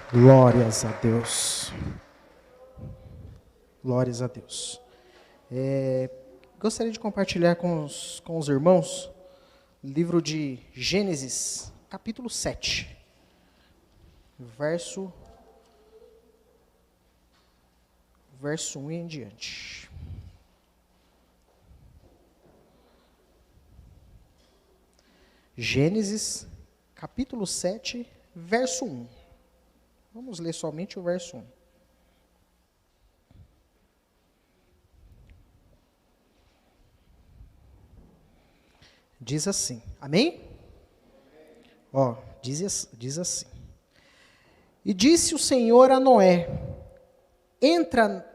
Glórias a Deus. Glórias a Deus. Gostaria de compartilhar com os irmãos o livro de Gênesis, capítulo 7, verso 1 em diante. Gênesis, capítulo 7, verso 1. Vamos ler somente o verso 1. Diz assim, amém? Diz assim. E disse o Senhor a Noé, entra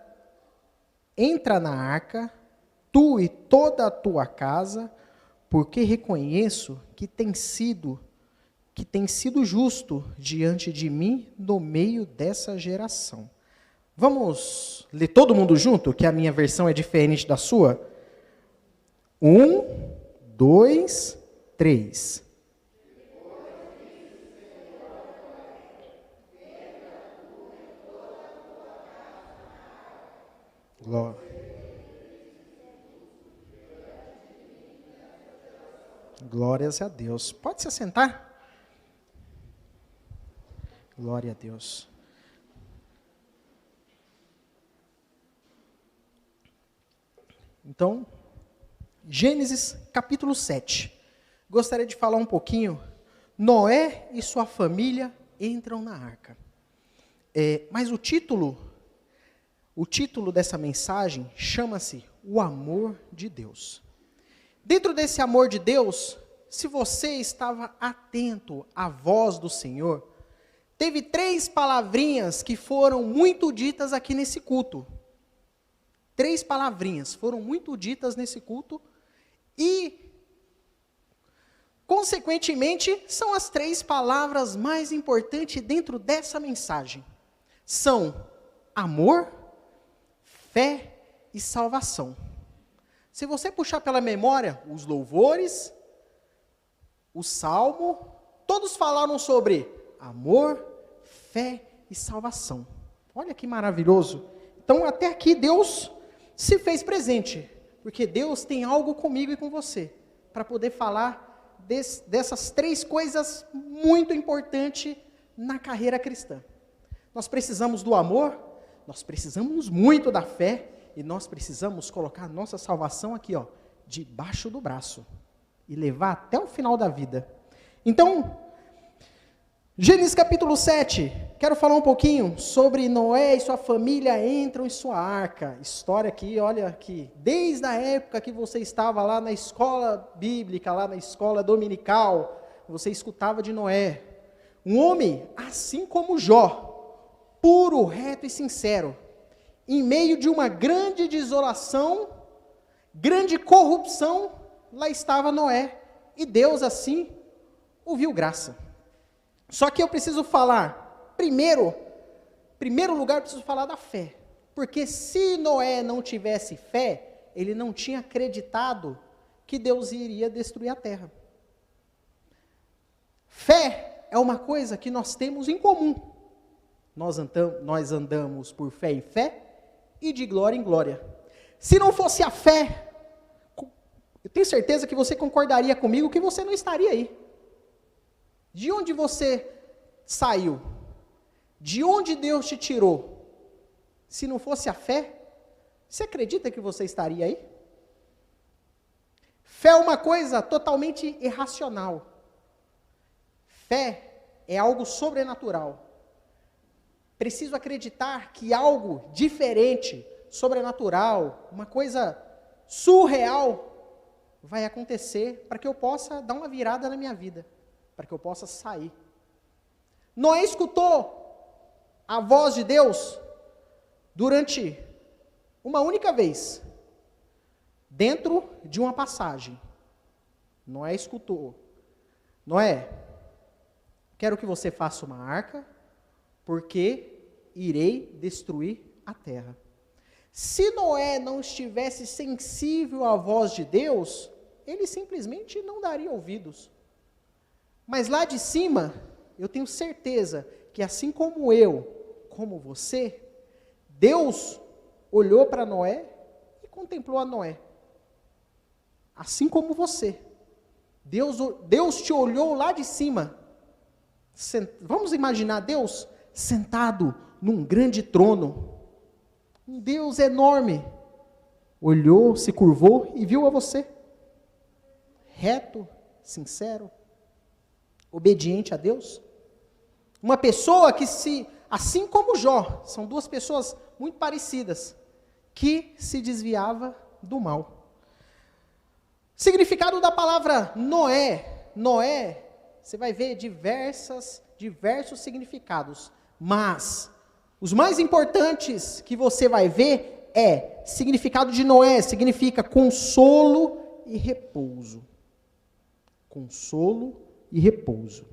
na arca, tu e toda a tua casa, porque reconheço que tem sido justo diante de mim no meio dessa geração. Vamos ler todo mundo junto, que a minha versão é diferente da sua? 1, 2, 3. Glórias a Deus. Pode se assentar? Glória a Deus. Então, Gênesis capítulo 7. Gostaria de falar um pouquinho. Noé e sua família entram na arca. Mas o título dessa mensagem chama-se O Amor de Deus. Dentro desse amor de Deus, se você estava atento à voz do Senhor, teve 3 palavrinhas que foram muito ditas aqui nesse culto. 3 palavrinhas foram muito ditas nesse culto e, consequentemente, são as 3 palavras mais importantes dentro dessa mensagem. São amor, fé e salvação. Se você puxar pela memória, os louvores, o salmo, todos falaram sobre amor, fé e salvação. Olha que maravilhoso. Então, até aqui, Deus se fez presente, porque Deus tem algo comigo e com você, para poder falar dessas 3 coisas muito importantes na carreira cristã. Nós precisamos do amor, nós precisamos muito da fé, e nós precisamos colocar a nossa salvação aqui, debaixo do braço, e levar até o final da vida. Então, Gênesis capítulo 7, quero falar um pouquinho sobre Noé e sua família entram em sua arca. História aqui, olha aqui, desde a época que você estava lá na escola bíblica, lá na escola dominical, você escutava de Noé. Um homem assim como Jó, puro, reto e sincero, em meio de uma grande desolação, grande corrupção, lá estava Noé, e Deus assim o viu graça. Só que eu preciso falar, primeiro lugar, eu preciso falar da fé. Porque se Noé não tivesse fé, ele não tinha acreditado que Deus iria destruir a terra. Fé é uma coisa que nós temos em comum. Nós andamos por fé em fé e de glória em glória. Se não fosse a fé, eu tenho certeza que você concordaria comigo que você não estaria aí. De onde você saiu? De onde Deus te tirou? Se não fosse a fé, você acredita que você estaria aí? Fé é uma coisa totalmente irracional. Fé é algo sobrenatural. Preciso acreditar que algo diferente, sobrenatural, uma coisa surreal, vai acontecer para que eu possa dar uma virada na minha vida, para que eu possa sair. Noé escutou a voz de Deus durante uma única vez, dentro de uma passagem. Noé escutou: Noé, quero que você faça uma arca, porque irei destruir a terra. Se Noé não estivesse sensível à voz de Deus, ele simplesmente não daria ouvidos. Mas lá de cima, eu tenho certeza que assim como eu, como você, Deus olhou para Noé e contemplou a Noé. Assim como você. Deus te olhou lá de cima. Vamos imaginar Deus sentado num grande trono. Um Deus enorme. Olhou, se curvou e viu a você. Reto, sincero, obediente a Deus. Uma pessoa que assim como Jó, são duas pessoas muito parecidas, que se desviava do mal. Significado da palavra Noé. Noé, você vai ver diversos significados, mas os mais importantes que você vai ver significado de Noé, significa consolo e repouso. Consolo e repouso.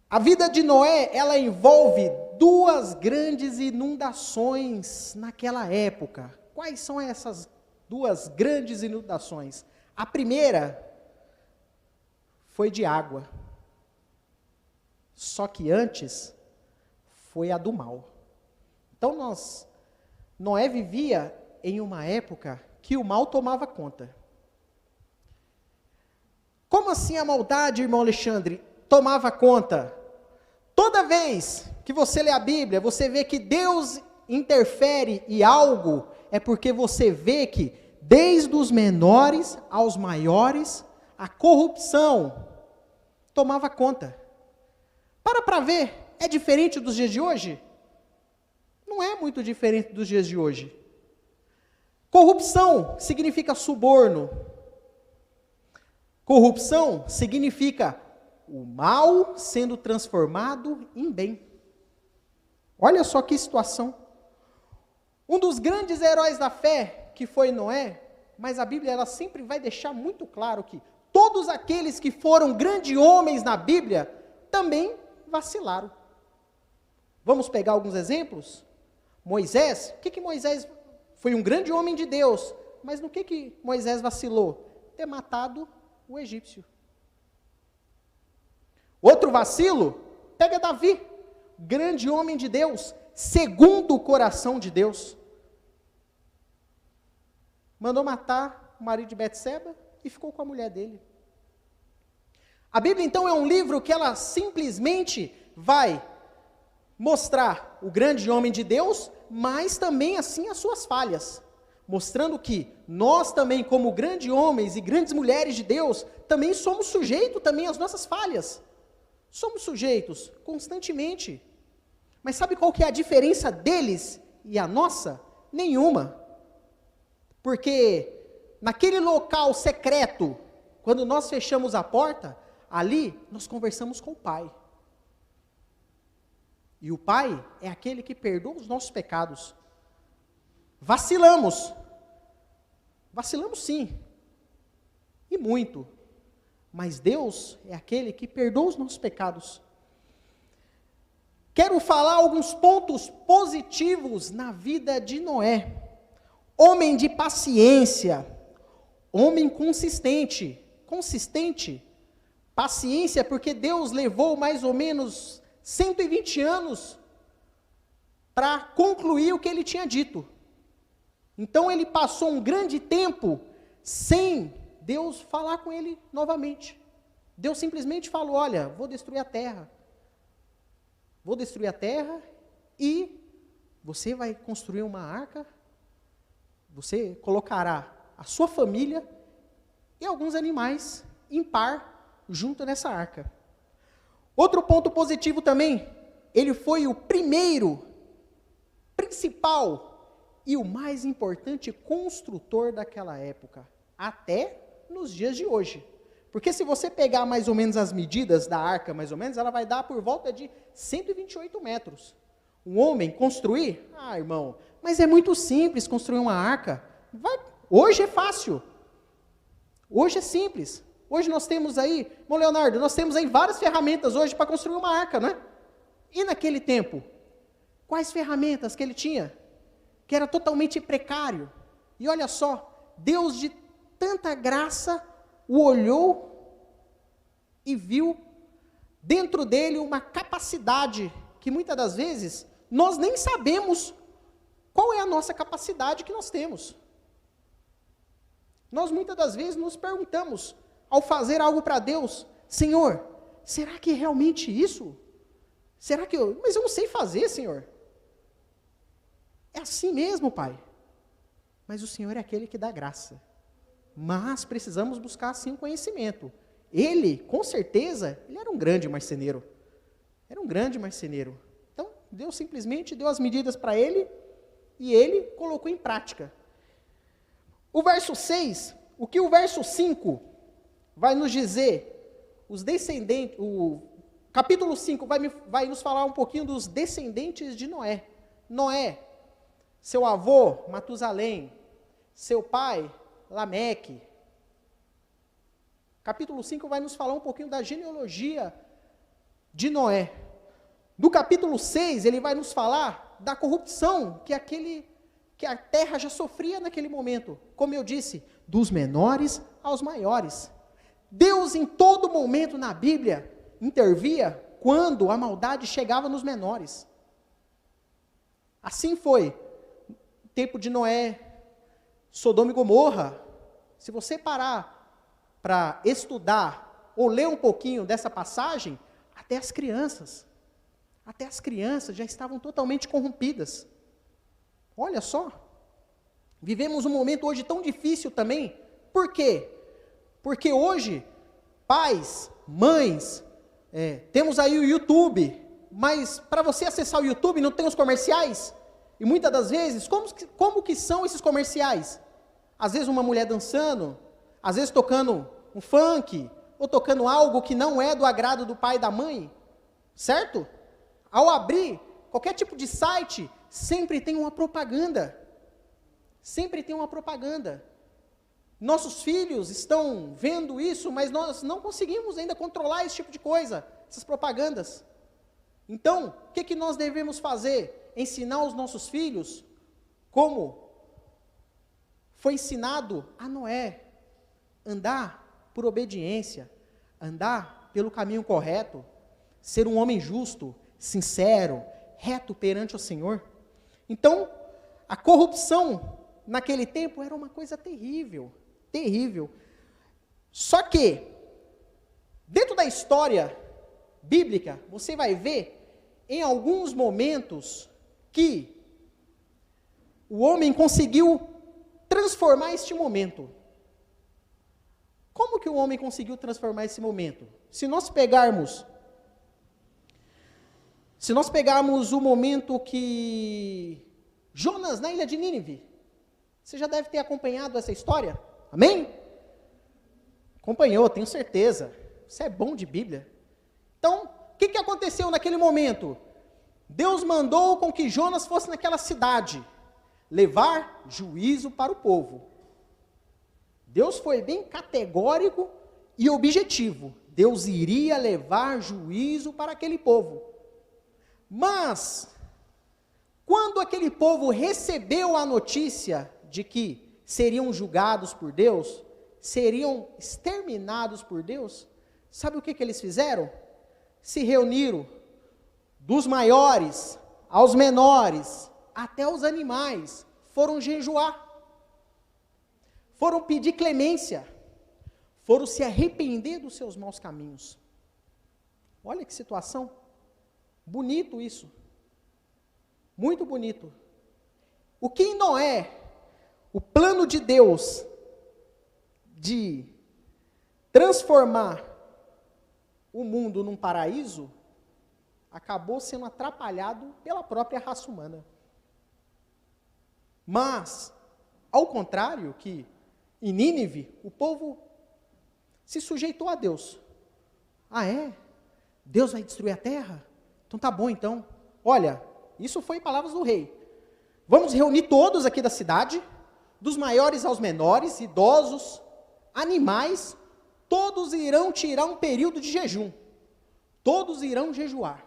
A vida de Noé, ela envolve duas grandes inundações naquela época. Quais são essas duas grandes inundações? A primeira foi de água. Só que antes foi a do mal. Então Noé vivia em uma época que o mal tomava conta. Como assim a maldade, irmão Alexandre, tomava conta? Toda vez que você lê a Bíblia, você vê que Deus interfere em algo, é porque você vê que, desde os menores aos maiores, a corrupção tomava conta. Para ver, é diferente dos dias de hoje? Não é muito diferente dos dias de hoje. Corrupção significa suborno. Corrupção significa o mal sendo transformado em bem. Olha só que situação. Um dos grandes heróis da fé, que foi Noé, mas a Bíblia ela sempre vai deixar muito claro que todos aqueles que foram grandes homens na Bíblia também vacilaram. Vamos pegar alguns exemplos? Moisés, o que Moisés foi um grande homem de Deus, mas no que Moisés vacilou? Ter matado o egípcio. Outro vacilo, pega Davi, grande homem de Deus, segundo o coração de Deus. Mandou matar o marido de Betseba e ficou com a mulher dele. A Bíblia, então, é um livro que ela simplesmente vai mostrar o grande homem de Deus, mas também, assim, as suas falhas. Mostrando que nós também, como grandes homens e grandes mulheres de Deus, também somos sujeitos também às nossas falhas. Somos sujeitos constantemente. Mas sabe qual que é a diferença deles e a nossa? Nenhuma. Porque naquele local secreto, quando nós fechamos a porta, ali nós conversamos com o Pai. E o Pai é aquele que perdoa os nossos pecados. Vacilamos. Vacilamos sim. E muito. Mas Deus é aquele que perdoa os nossos pecados. Quero falar alguns pontos positivos na vida de Noé. Homem de paciência. Homem consistente. Consistente. Paciência, porque Deus levou mais ou menos 120 anos para concluir o que ele tinha dito. Então ele passou um grande tempo sem Deus falar com ele novamente. Deus simplesmente falou, olha, vou destruir a terra. Vou destruir a terra e você vai construir uma arca, você colocará a sua família e alguns animais em par junto nessa arca. Outro ponto positivo também, ele foi o primeiro, principal e o mais importante construtor daquela época, até nos dias de hoje. Porque se você pegar mais ou menos as medidas da arca, mais ou menos, ela vai dar por volta de 128 metros. Um homem construir? Ah, irmão, mas é muito simples construir uma arca. Hoje é fácil. Hoje é simples. Hoje nós temos aí, irmão Leonardo, nós temos aí várias ferramentas hoje para construir uma arca, não é? E naquele tempo, quais ferramentas que ele tinha? Que era totalmente precário. E olha só, Deus de tanta graça o olhou e viu dentro dele uma capacidade que muitas das vezes nós nem sabemos qual é a nossa capacidade que nós temos. Nós muitas das vezes nos perguntamos, ao fazer algo para Deus, Senhor, será que é realmente isso? Será que mas eu não sei fazer, Senhor. É assim mesmo, Pai. Mas o Senhor é aquele que dá graça. Mas precisamos buscar sim o conhecimento. Ele, com certeza, ele era um grande marceneiro. Era um grande marceneiro. Então, Deus simplesmente deu as medidas para ele e ele colocou em prática. O verso 6, o que o verso 5 vai nos dizer, os descendentes, o capítulo 5 vai nos falar um pouquinho dos descendentes de Noé. Noé, seu avô, Matusalém, seu pai, Lameque. Capítulo 5 vai nos falar um pouquinho da genealogia de Noé. No capítulo 6, ele vai nos falar da corrupção que a terra já sofria naquele momento. Como eu disse, dos menores aos maiores. Deus, em todo momento na Bíblia, intervia quando a maldade chegava nos menores. Assim foi. Tempo de Noé, Sodoma e Gomorra. Se você parar para estudar ou ler um pouquinho dessa passagem, até as crianças já estavam totalmente corrompidas. Olha só, vivemos um momento hoje tão difícil também. Por quê? Porque hoje, pais, mães, temos aí o YouTube, mas para você acessar o YouTube não tem os comerciais? E muitas das vezes, como que são esses comerciais? Às vezes uma mulher dançando, às vezes tocando um funk, ou tocando algo que não é do agrado do pai e da mãe, certo? Ao abrir qualquer tipo de site, sempre tem uma propaganda. Sempre tem uma propaganda. Nossos filhos estão vendo isso, mas nós não conseguimos ainda controlar esse tipo de coisa, essas propagandas. Então, o que nós devemos fazer? Ensinar os nossos filhos como foi ensinado a Noé. Andar por obediência, andar pelo caminho correto, ser um homem justo, sincero, reto perante o Senhor. Então, a corrupção naquele tempo era uma coisa terrível, terrível. Só que, dentro da história bíblica, você vai ver, em alguns momentos, que o homem conseguiu transformar este momento. Como que o homem conseguiu transformar esse momento? Se nós pegarmos o momento que Jonas na ilha de Nínive, você já deve ter acompanhado essa história, amém? Acompanhou, tenho certeza, você é bom de Bíblia. Então, o que aconteceu naquele momento? Deus mandou com que Jonas fosse naquela cidade, levar juízo para o povo. Deus foi bem categórico e objetivo. Deus iria levar juízo para aquele povo. Mas, quando aquele povo recebeu a notícia de que seriam julgados por Deus, seriam exterminados por Deus, sabe o que eles fizeram? Se reuniram, dos maiores aos menores, até os animais, foram jejuar. Foram pedir clemência, foram se arrepender dos seus maus caminhos. Olha que situação, bonito isso, muito bonito. O que em Noé, o plano de Deus, de transformar o mundo num paraíso, acabou sendo atrapalhado pela própria raça humana. Mas, ao contrário, que em Nínive, o povo se sujeitou a Deus. Ah, é? Deus vai destruir a terra? Então tá bom, então. Olha, isso foi palavras do rei. Vamos reunir todos aqui da cidade, dos maiores aos menores, idosos, animais, todos irão tirar um período de jejum. Todos irão jejuar,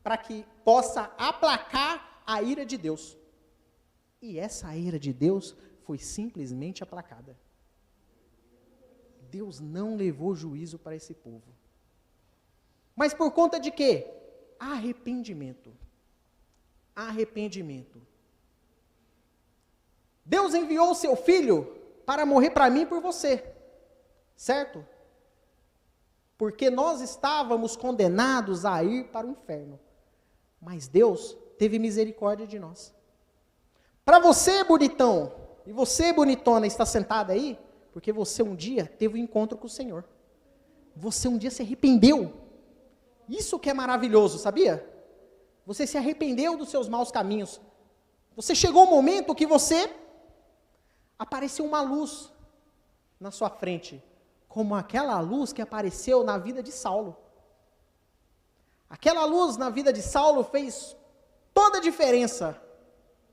para que possa aplacar a ira de Deus. E essa ira de Deus foi simplesmente aplacada. Deus não levou juízo para esse povo. Mas por conta de quê? Arrependimento. Arrependimento. Deus enviou o seu Filho para morrer para mim e por você, certo? Porque nós estávamos condenados a ir para o inferno, mas Deus teve misericórdia de nós. Para você, bonitão, e você, bonitona, está sentada aí, porque você um dia teve um encontro com o Senhor. Você um dia se arrependeu. Isso que é maravilhoso, sabia? Você se arrependeu dos seus maus caminhos. Você chegou um momento que apareceu uma luz na sua frente, como aquela luz que apareceu na vida de Saulo. Aquela luz na vida de Saulo fez toda a diferença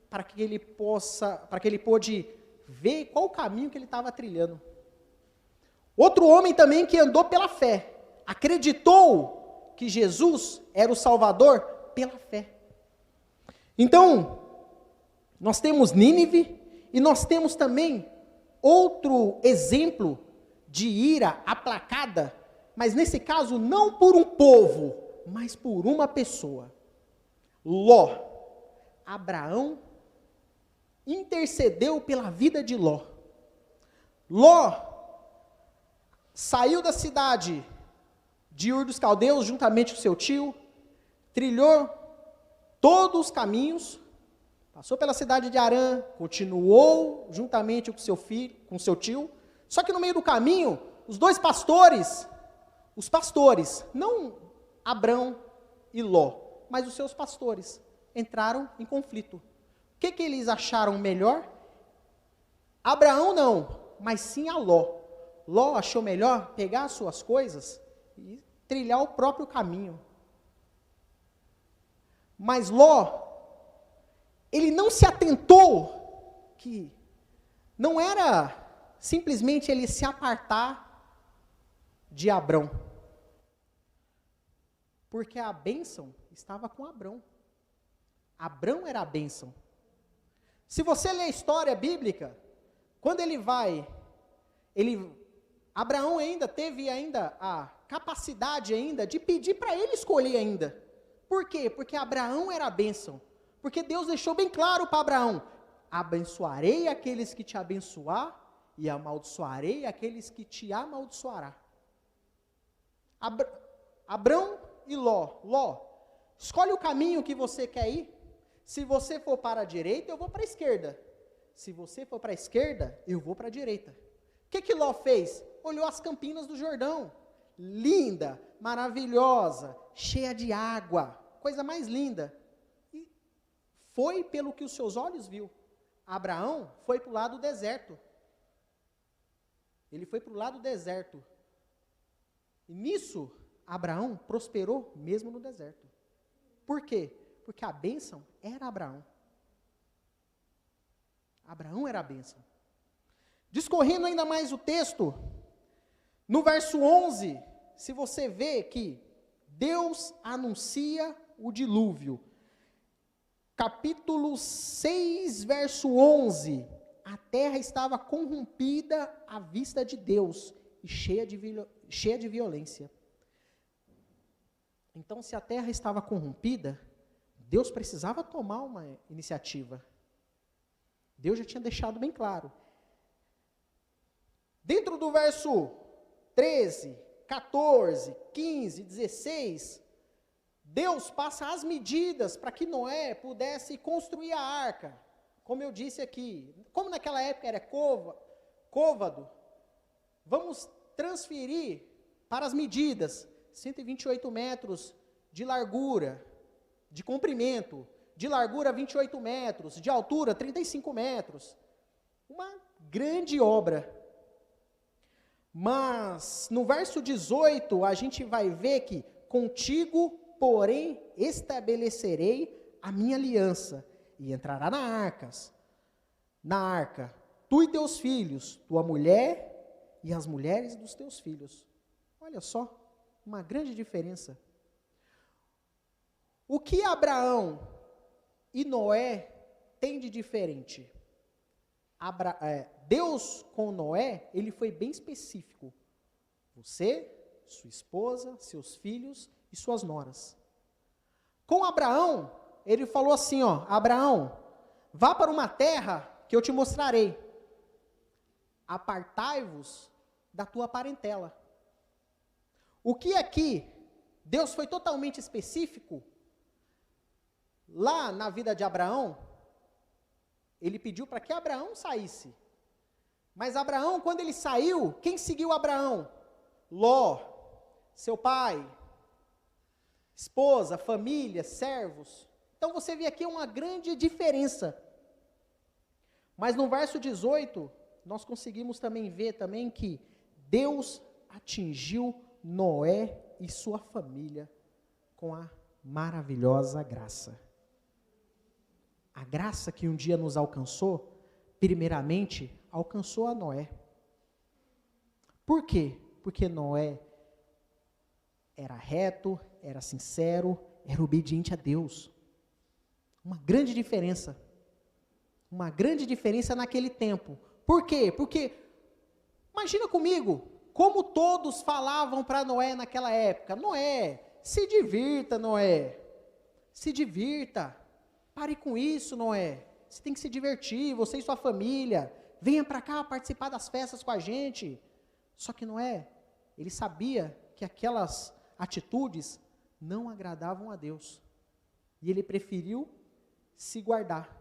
para que ele pôde ver qual o caminho que ele estava trilhando. Outro homem também que andou pela fé, acreditou que Jesus era o Salvador pela fé. Então, nós temos Nínive e nós temos também outro exemplo de ira aplacada, mas nesse caso não por um povo, mas por uma pessoa. Ló. Abraão intercedeu pela vida de Ló. Ló saiu da cidade de Ur dos Caldeus juntamente com seu tio, trilhou todos os caminhos, passou pela cidade de Harã, continuou juntamente com seu filho, com seu tio. Só que no meio do caminho, os pastores, não Abrão e Ló, mas os seus pastores, entraram em conflito. O que eles acharam melhor? Abraão não, mas sim a Ló. Ló achou melhor pegar as suas coisas e trilhar o próprio caminho. Mas Ló, ele não se atentou que não era simplesmente ele se apartar de Abrão, porque a bênção estava com Abrão. Abrão era a bênção. Se você ler a história bíblica, quando Abraão ainda teve a capacidade ainda de pedir para ele escolher ainda. Por quê? Porque Abraão era a bênção. Porque Deus deixou bem claro para Abraão: abençoarei aqueles que te abençoar e amaldiçoarei aqueles que te amaldiçoará. Abrão e Ló. Ló, escolhe o caminho que você quer ir. Se você for para a direita, eu vou para a esquerda. Se você for para a esquerda, eu vou para a direita. O que Ló fez? Olhou as campinas do Jordão. Linda, maravilhosa, cheia de água. Coisa mais linda. E foi pelo que os seus olhos viu. Abraão foi para o lado do deserto. Ele foi para o lado do deserto. E nisso, Abraão prosperou mesmo no deserto. Por quê? Porque a bênção era Abraão. Abraão era a bênção. Discorrendo ainda mais o texto, no verso 11, se você vê que Deus anuncia o dilúvio. Capítulo 6, verso 11. A terra estava corrompida à vista de Deus e cheia de violência. Então, se a terra estava corrompida, Deus precisava tomar uma iniciativa. Deus já tinha deixado bem claro. Dentro do verso 13, 14, 15, 16, Deus passa as medidas para que Noé pudesse construir a arca. Como eu disse aqui, como naquela época era côvado, vamos transferir para as medidas, 128 metros de largura, de comprimento, de largura 28 metros, de altura 35 metros. Uma grande obra. Mas no verso 18 a gente vai ver que contigo, porém, estabelecerei a minha aliança, e entrará na arca, tu e teus filhos, tua mulher e as mulheres dos teus filhos. Olha só, uma grande diferença. O que Abraão e Noé têm de diferente? Deus com Noé, ele foi bem específico. Você, sua esposa, seus filhos e suas noras. Com Abraão, ele falou assim, ó, Abraão, vá para uma terra que eu te mostrarei. Apartai-vos da tua parentela. O que aqui, Deus foi totalmente específico, lá na vida de Abraão, ele pediu para que Abraão saísse. Mas Abraão, quando ele saiu, quem seguiu Abraão? Ló, seu pai, esposa, família, servos. Então você vê aqui uma grande diferença. Mas no verso 18, nós conseguimos também ver também que Deus atingiu Noé e sua família com a maravilhosa graça. A graça que um dia nos alcançou, primeiramente, alcançou a Noé. Por quê? Porque Noé era reto, era sincero, era obediente a Deus. Uma grande diferença. Uma grande diferença naquele tempo. Por quê? Porque, imagina comigo, como todos falavam para Noé naquela época. Noé, se divirta, Noé. Se divirta. Pare com isso, Noé. Você tem que se divertir, você e sua família. Venha para cá participar das festas com a gente. Só que Noé, ele sabia que aquelas atitudes não agradavam a Deus. E ele preferiu se guardar.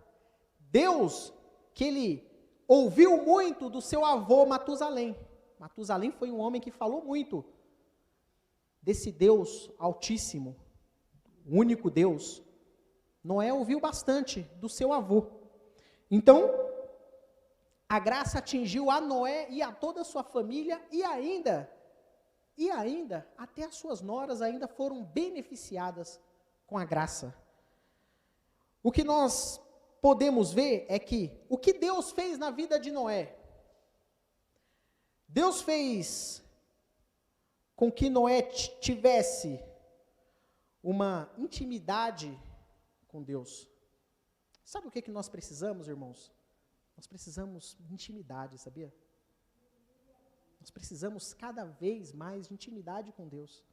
Deus, que ele ouviu muito do seu avô Matusalém. Matusalém foi um homem que falou muito desse Deus altíssimo, o único Deus. Noé ouviu bastante do seu avô. Então, a graça atingiu a Noé e a toda a sua família e ainda, até as suas noras ainda foram beneficiadas com a graça. O que nós podemos ver é que o que Deus fez na vida de Noé, Deus fez com que Noé tivesse uma intimidade com Deus. Sabe o que nós precisamos, irmãos? Nós precisamos de intimidade, sabia? Nós precisamos cada vez mais de intimidade com Deus.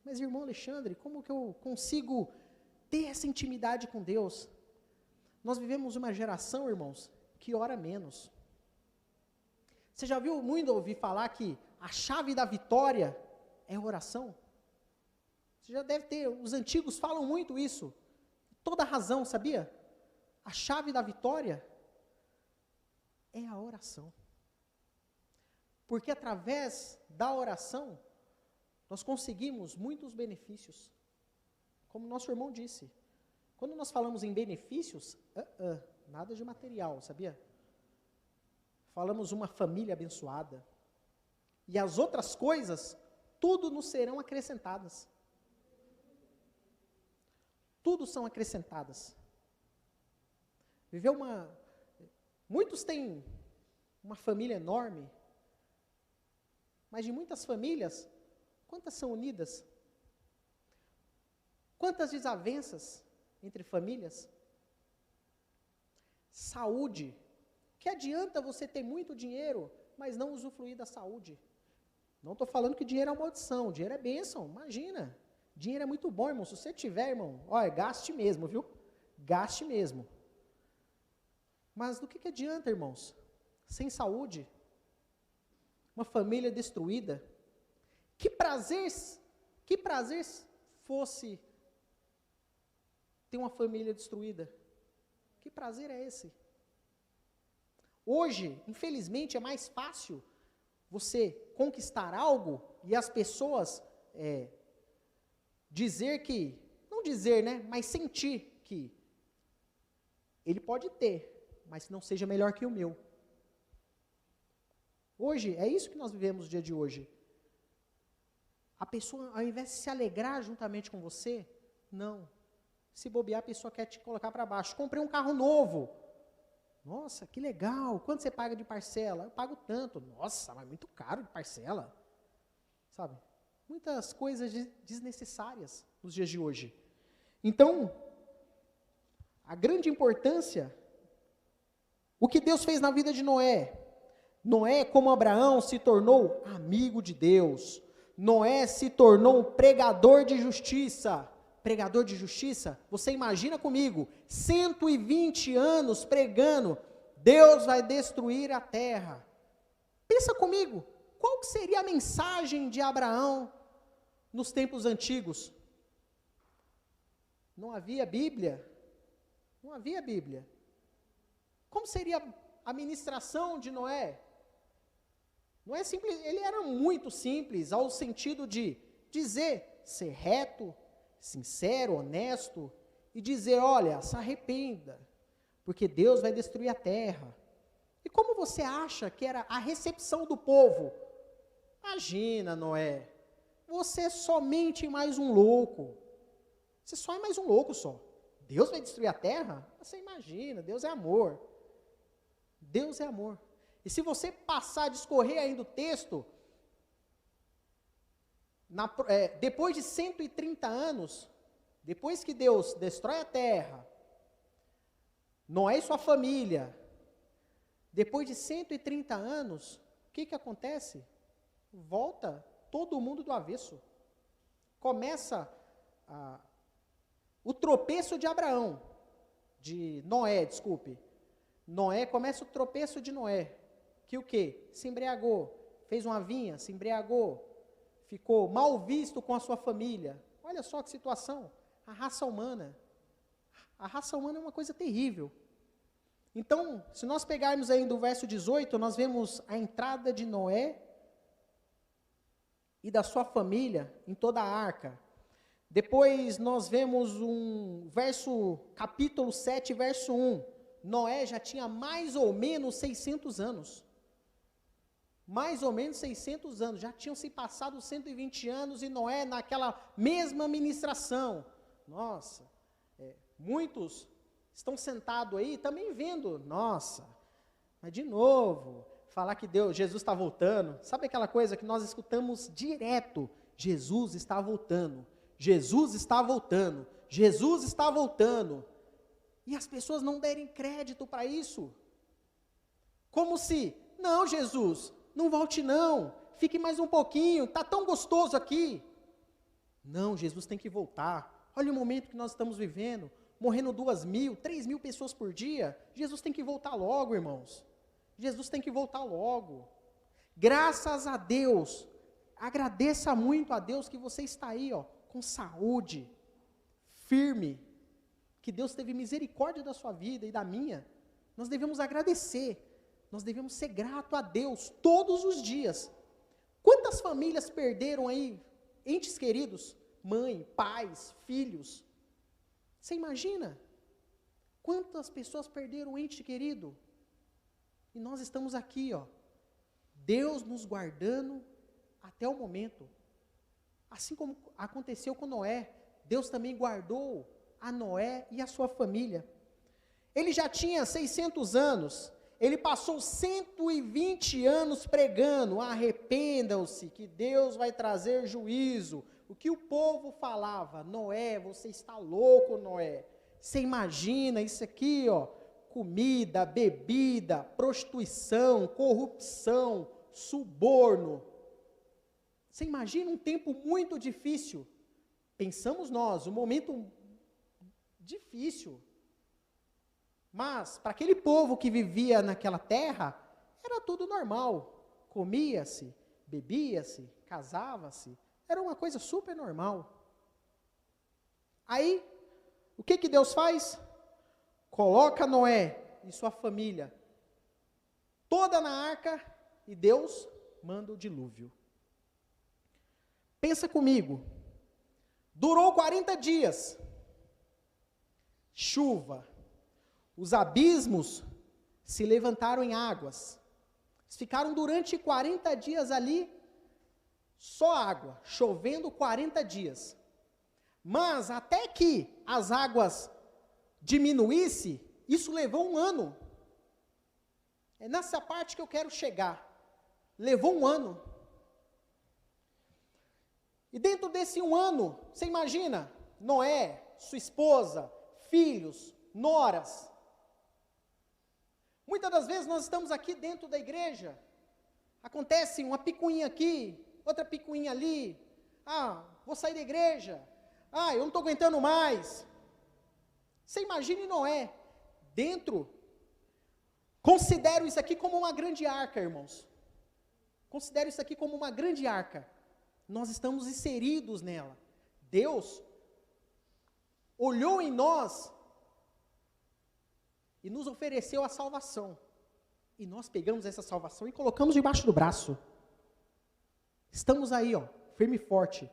Mas, irmão Alexandre, como que eu consigo ter essa intimidade com Deus? Nós vivemos uma geração, irmãos, que ora menos. Você já viu muito ouvir falar que a chave da vitória é a oração? Você já deve ter, os antigos falam muito isso. Toda razão, sabia? A chave da vitória é a oração. Porque através da oração, nós conseguimos muitos benefícios. Como nosso irmão disse, quando nós falamos em benefícios, nada de material, sabia? Falamos uma família abençoada. E as outras coisas, tudo nos serão acrescentadas. Tudo são acrescentadas. Muitos têm uma família enorme, mas de muitas famílias, quantas são unidas? Quantas desavenças entre famílias? Saúde. Que adianta você ter muito dinheiro, mas não usufruir da saúde? Não estou falando que dinheiro é uma maldição, dinheiro é bênção, imagina. Dinheiro é muito bom, irmão. Se você tiver, irmão, olha, gaste mesmo, viu? Gaste mesmo. Mas do que adianta, irmãos? Sem saúde, uma família destruída. Que prazer fosse ter uma família destruída? Que prazer é esse? Hoje, infelizmente, é mais fácil você conquistar algo e as pessoas dizer que, não dizer, né, mas sentir que ele pode ter, mas não seja melhor que o meu. Hoje, é isso que nós vivemos no dia de hoje. A pessoa, ao invés de se alegrar juntamente com você, não. Se bobear, a pessoa quer te colocar para baixo. Comprei um carro novo. Nossa, que legal. Quanto você paga de parcela? Eu pago tanto. Nossa, mas muito caro de parcela. Sabe? Muitas coisas desnecessárias nos dias de hoje. Então, a grande importância, o que Deus fez na vida de Noé. Noé, como Abraão, se tornou amigo de Deus, Noé se tornou um pregador de justiça. Pregador de justiça? Você imagina comigo, 120 anos pregando, Deus vai destruir a terra. Pensa comigo, qual que seria a mensagem de Abraão nos tempos antigos? Não havia Bíblia. Não havia Bíblia. Como seria a ministração de Noé? Noé simples, ele era muito simples, ao sentido de dizer, ser reto, sincero, honesto, e dizer, olha, se arrependa, porque Deus vai destruir a terra. E como você acha que era a recepção do povo? Imagina, Noé, você é somente mais um louco. Você só é mais um louco só. Deus vai destruir a terra? Você imagina, Deus é amor. Deus é amor. E se você passar a discorrer ainda o texto, depois de 130 anos, depois que Deus destrói a terra, Noé e sua família, depois de 130 anos, o que acontece? Volta todo mundo do avesso. Começa o tropeço de Noé. Noé começa o tropeço de Noé. Que o quê? Se embriagou, fez uma vinha, se embriagou, ficou mal visto com a sua família. Olha só que situação. A raça humana é uma coisa terrível. Então, se nós pegarmos aí do verso 18, nós vemos a entrada de Noé e da sua família em toda a arca. Depois nós vemos capítulo 7, verso 1. Noé já tinha mais ou menos 600 anos. Mais ou menos 600 anos. Já tinham se passado 120 anos e Noé naquela mesma ministração. Nossa, muitos estão sentados aí também vendo. Nossa, mas de novo, falar que Jesus está voltando. Sabe aquela coisa que nós escutamos direto? Jesus está voltando. Jesus está voltando. Jesus está voltando. E as pessoas não derem crédito para isso. Como se, não, Jesus, não volte não, fique mais um pouquinho, está tão gostoso aqui. Não, Jesus tem que voltar. Olha o momento que nós estamos vivendo, morrendo 2.000, 3.000 pessoas por dia. Jesus tem que voltar logo, irmãos. Jesus tem que voltar logo. Graças a Deus, agradeça muito a Deus que você está aí, com saúde, firme, que Deus teve misericórdia da sua vida e da minha. Nós devemos agradecer, nós devemos ser grato a Deus todos os dias. Quantas famílias perderam aí entes queridos? Mãe, pais, filhos. Você imagina? Quantas pessoas perderam ente querido? E nós estamos aqui, Deus nos guardando até o momento. Assim como aconteceu com Noé, Deus também guardou a Noé e a sua família. Ele já tinha 600 anos, ele passou 120 anos pregando, arrependam-se, que Deus vai trazer juízo. O que o povo falava? Noé, você está louco, Noé. Você imagina isso aqui, comida, bebida, prostituição, corrupção, suborno. Você imagina um tempo muito difícil. Pensamos nós, um momento difícil. Mas, para aquele povo que vivia naquela terra, era tudo normal. Comia-se, bebia-se, casava-se. Era uma coisa super normal. Aí, o que Deus faz? Coloca Noé e sua família toda na arca e Deus manda o dilúvio. Pensa comigo. Durou 40 dias. Chuva. Os abismos se levantaram em águas. Ficaram durante 40 dias ali, só água, chovendo 40 dias. Mas até que as águas diminuíssem, isso levou um ano. É nessa parte que eu quero chegar. Levou um ano. E dentro desse um ano, você imagina, Noé, sua esposa, filhos, noras. Muitas das vezes nós estamos aqui dentro da igreja, acontece uma picuinha aqui, outra picuinha ali. Vou sair da igreja. Eu não estou aguentando mais. Você imagine Noé dentro. Considero isso aqui como uma grande arca, irmãos. Considero isso aqui como uma grande arca. Nós estamos inseridos nela. Deus olhou em nós e nos ofereceu a salvação. E nós pegamos essa salvação e colocamos debaixo do braço. Estamos aí, firme e forte.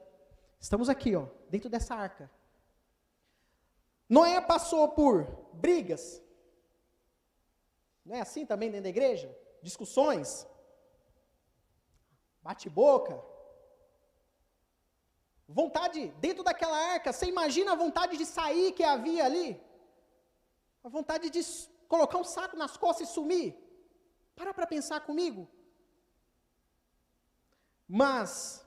Estamos aqui, dentro dessa arca. Noé passou por brigas. Não é assim também dentro da igreja? Discussões. Bate-boca. Vontade, dentro daquela arca, você imagina a vontade de sair que havia ali? A vontade de colocar um saco nas costas e sumir? Para pensar comigo. Mas,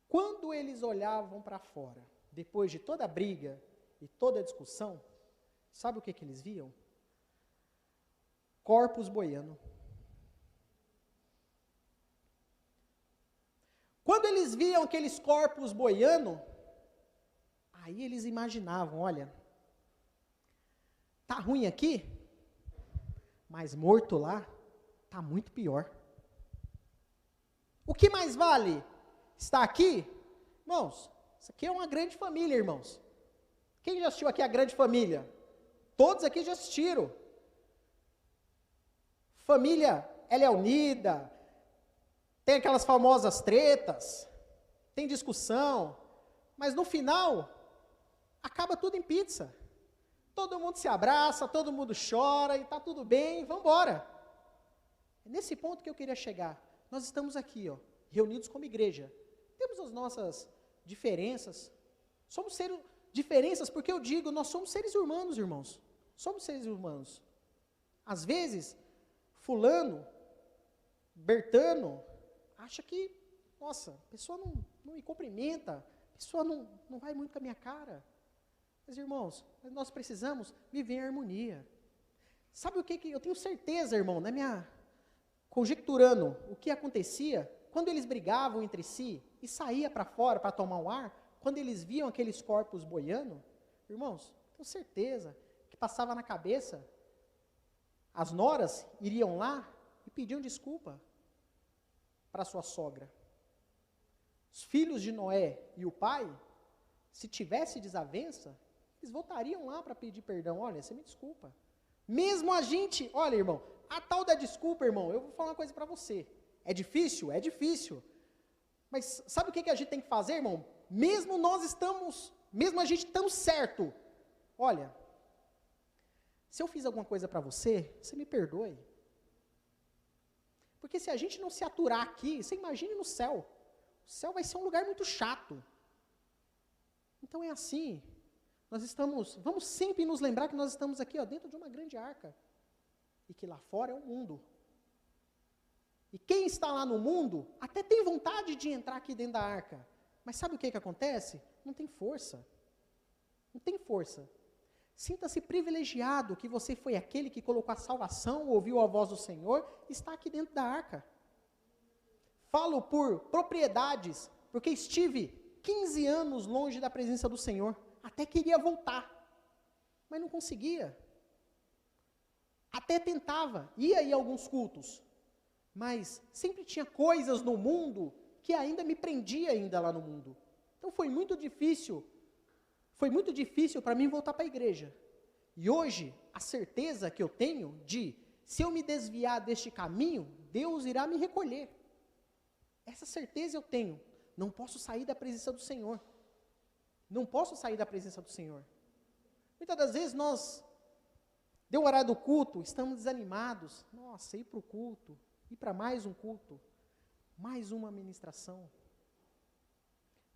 quando eles olhavam para fora, depois de toda a briga e toda a discussão, sabe o que eles viam? Corpos boiando. Quando eles viam aqueles corpos boiando, aí eles imaginavam, olha, tá ruim aqui, mas morto lá, tá muito pior. O que mais vale? Está aqui? Irmãos, isso aqui é uma grande família, irmãos. Quem já assistiu aqui a Grande Família? Todos aqui já assistiram. Família, ela é unida, tem aquelas famosas tretas, tem discussão, mas no final, acaba tudo em pizza. Todo mundo se abraça, todo mundo chora, e está tudo bem, vamos embora. É nesse ponto que eu queria chegar. Nós estamos aqui, reunidos como igreja. Temos as nossas diferenças. Somos diferenças porque eu digo, nós somos seres humanos, irmãos. Somos seres humanos. Às vezes, fulano, Bertano, acha que, nossa, a pessoa não me cumprimenta, a pessoa não vai muito com a minha cara. Mas, irmãos, nós precisamos viver em harmonia. Sabe o que eu tenho certeza, irmão, conjecturando o que acontecia, quando eles brigavam entre si e saía para fora para tomar um ar, quando eles viam aqueles corpos boiando, irmãos, tenho certeza que passava na cabeça, as noras iriam lá e pediam desculpa para sua sogra. Os filhos de Noé e o pai, se tivesse desavença, eles voltariam lá para pedir perdão. Olha, você me desculpa. Mesmo a gente, olha, irmão, a tal da desculpa, irmão, eu vou falar uma coisa para você. É difícil? É difícil. Mas sabe o que a gente tem que fazer, irmão? Mesmo a gente tão certo, olha, se eu fiz alguma coisa para você, você me perdoe. Porque se a gente não se aturar aqui, você imagine no céu. O céu vai ser um lugar muito chato. Então é assim. Vamos sempre nos lembrar que nós estamos aqui, dentro de uma grande arca. E que lá fora é o mundo. E quem está lá no mundo, até tem vontade de entrar aqui dentro da arca. Mas sabe o que acontece? Não tem força. Não tem força. Sinta-se privilegiado que você foi aquele que colocou a salvação, ouviu a voz do Senhor, e está aqui dentro da arca. Falo por propriedades, porque estive 15 anos longe da presença do Senhor. Até queria voltar, mas não conseguia. Até tentava, ia em alguns cultos, mas sempre tinha coisas no mundo que ainda me prendia ainda lá no mundo. Então foi muito difícil para mim voltar para a igreja. E hoje, a certeza que eu tenho de, se eu me desviar deste caminho, Deus irá me recolher. Essa certeza eu tenho. Não posso sair da presença do Senhor. Não posso sair da presença do Senhor. Muitas das vezes deu o horário do culto, estamos desanimados. Nossa, ir para o culto, ir para mais um culto, mais uma ministração,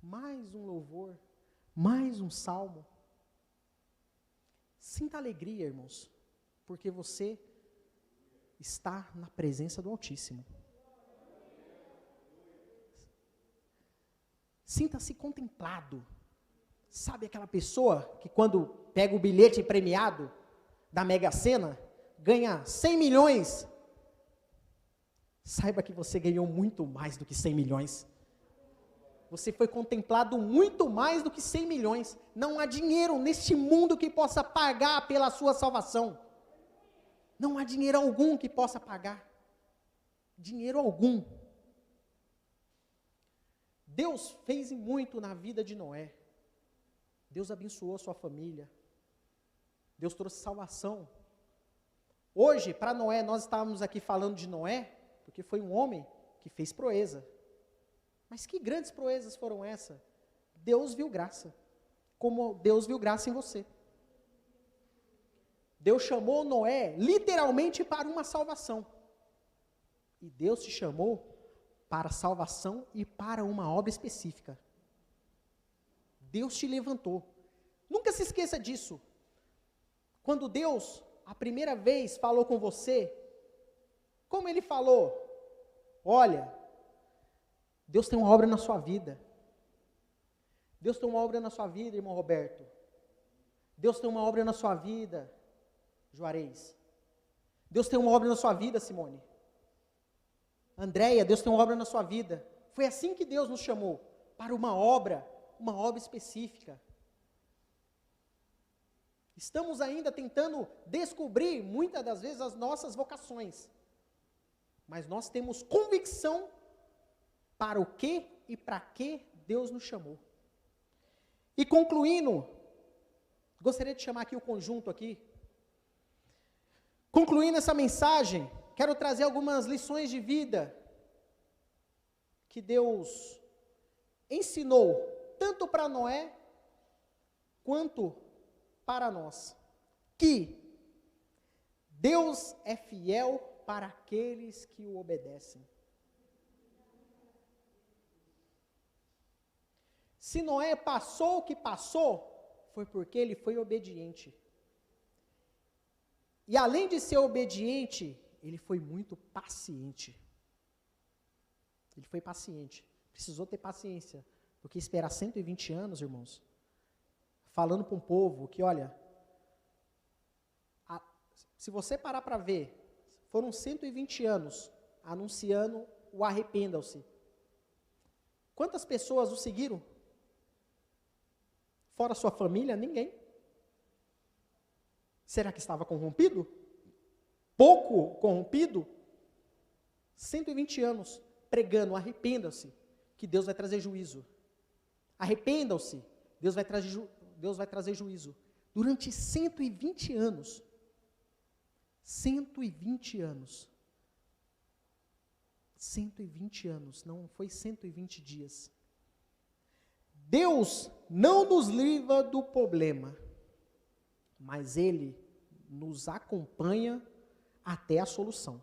mais um louvor, mais um salmo. Sinta alegria, irmãos, porque você está na presença do Altíssimo. Sinta-se contemplado. Sabe aquela pessoa que quando pega o bilhete premiado da Mega Sena, ganha 100 milhões, saiba que você ganhou muito mais do que 100 milhões. Você foi contemplado muito mais do que 100 milhões. Não há dinheiro neste mundo que possa pagar pela sua salvação. Não há dinheiro algum que possa pagar. Dinheiro algum. Deus fez muito na vida de Noé. Deus abençoou sua família. Deus trouxe salvação. Hoje, para Noé, nós estávamos aqui falando de Noé, porque foi um homem que fez proeza. Mas que grandes proezas foram essas? Deus viu graça. Como Deus viu graça em você. Deus chamou Noé literalmente para uma salvação. E Deus te chamou para salvação e para uma obra específica. Deus te levantou. Nunca se esqueça disso. Quando Deus, a primeira vez, falou com você, como Ele falou? Olha, Deus tem uma obra na sua vida. Deus tem uma obra na sua vida, irmão Roberto. Deus tem uma obra na sua vida, Juarez. Deus tem uma obra na sua vida, Simone. Andréia, Deus tem uma obra na sua vida. Foi assim que Deus nos chamou, para uma obra específica. Estamos ainda tentando descobrir, muitas das vezes, as nossas vocações. Mas nós temos convicção para o que e para que Deus nos chamou. E concluindo, gostaria de chamar aqui o conjunto aqui. Concluindo essa mensagem, quero trazer algumas lições de vida que Deus ensinou, tanto para Noé, quanto para nós. Que Deus é fiel para aqueles que o obedecem. Se Noé passou o que passou, foi porque ele foi obediente. E além de ser obediente, ele foi muito paciente. Ele foi paciente. Precisou ter paciência. Porque esperar 120 anos, irmãos, falando para um povo que, olha, se você parar para ver, foram 120 anos anunciando o arrependam-se. Quantas pessoas o seguiram? Fora sua família, ninguém. Será que estava corrompido? Pouco corrompido? 120 anos pregando, arrependam-se, que Deus vai trazer juízo. Arrependam-se, Deus vai trazer juízo. Durante 120 anos. 120 anos. 120 anos, não foi 120 dias. Deus não nos livra do problema, mas Ele nos acompanha até a solução.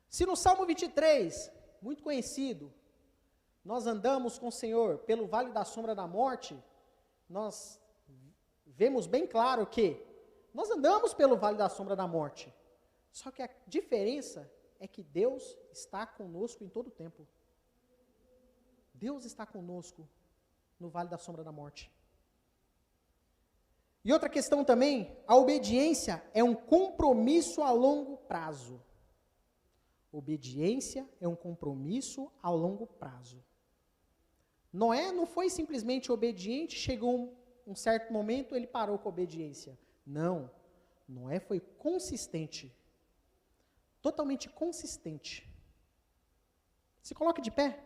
Se no Salmo 23, muito conhecido, nós andamos com o Senhor pelo vale da sombra da morte, nós vemos bem claro que nós andamos pelo vale da sombra da morte, só que a diferença é que Deus está conosco em todo o tempo. Deus está conosco no vale da sombra da morte. E outra questão também, a obediência é um compromisso a longo prazo. Obediência é um compromisso a longo prazo. Noé não foi simplesmente obediente, chegou um certo momento, ele parou com a obediência. Não, Noé foi consistente. Totalmente consistente. Se coloque de pé.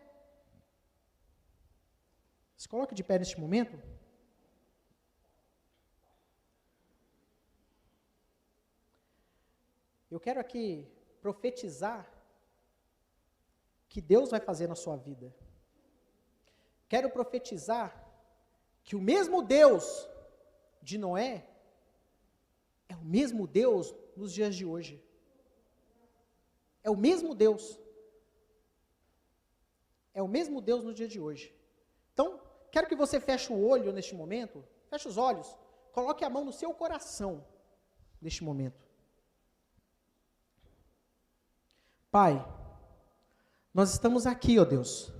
Se coloque de pé neste momento. Eu quero aqui profetizar que Deus vai fazer na sua vida. Quero profetizar que o mesmo Deus de Noé é o mesmo Deus nos dias de hoje. É o mesmo Deus. É o mesmo Deus no dia de hoje. Então, quero que você feche o olho neste momento, feche os olhos, coloque a mão no seu coração neste momento. Pai, nós estamos aqui, ó Deus,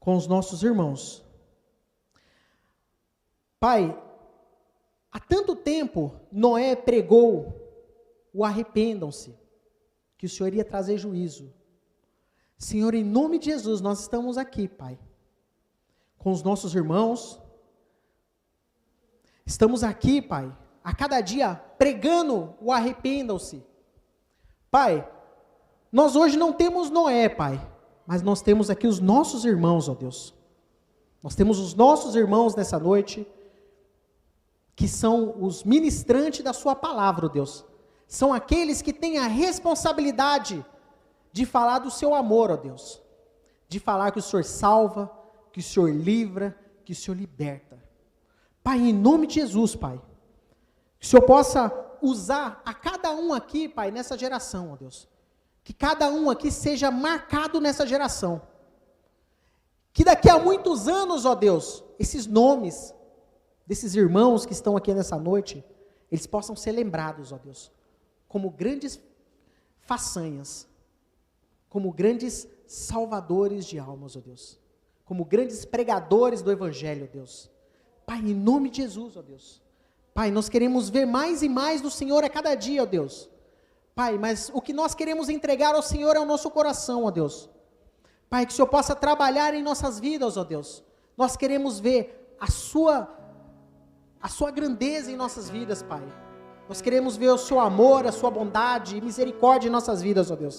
com os nossos irmãos. Pai, há tanto tempo Noé pregou o arrependam-se, que o Senhor iria trazer juízo. Senhor, em nome de Jesus, nós estamos aqui, Pai, com os nossos irmãos. Estamos aqui, Pai, a cada dia pregando o arrependam-se. Pai, nós hoje não temos Noé, Pai, mas nós temos aqui os nossos irmãos, ó Deus. Nós temos os nossos irmãos nessa noite, que são os ministrantes da sua palavra, ó Deus. São aqueles que têm a responsabilidade de falar do seu amor, ó Deus. De falar que o Senhor salva, que o Senhor livra, que o Senhor liberta. Pai, em nome de Jesus, Pai, que o Senhor possa usar a cada um aqui, Pai, nessa geração, ó Deus. Que cada um aqui seja marcado nessa geração. Que daqui a muitos anos, ó Deus, esses nomes desses irmãos que estão aqui nessa noite, eles possam ser lembrados, ó Deus, como grandes façanhas, como grandes salvadores de almas, ó Deus, como grandes pregadores do Evangelho, ó Deus. Pai, em nome de Jesus, ó Deus. Pai, nós queremos ver mais e mais do Senhor a cada dia, ó Deus. Pai, mas o que nós queremos entregar ao Senhor é o nosso coração, ó Deus. Pai, que o Senhor possa trabalhar em nossas vidas, ó Deus. Nós queremos ver a sua grandeza em nossas vidas, Pai. Nós queremos ver o seu amor, a sua bondade e misericórdia em nossas vidas, ó Deus.